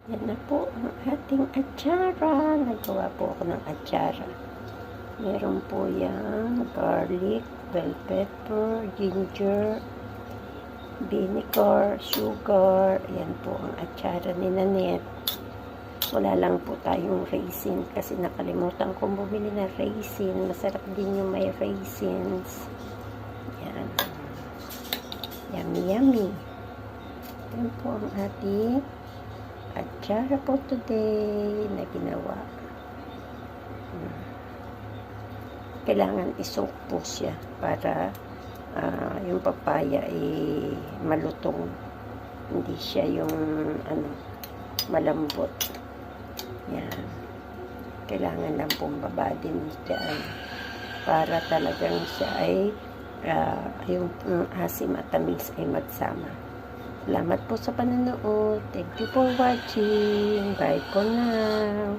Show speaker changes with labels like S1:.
S1: Yan na po ang ating atsara. Nagawa po ako ng atsara. Meron po yung garlic, bell pepper, ginger, vinegar, sugar. Yan po ang atsara ni Nanette. Wala lang po tayong raisin kasi nakalimutan kong bumili ng raisin. Masarap din yung may raisins. Yan. Yummy, yummy. Yan po ang ating atsara po today na ginawa. Kailangan isok po siya para yung papaya ay malutong. Hindi siya yung malambot. Yan. Kailangan lang pong babadin dyan para talagang siya ay yung asim at tamis ay magsama. Salamat po sa panonood. Thank you for watching. Bye for now.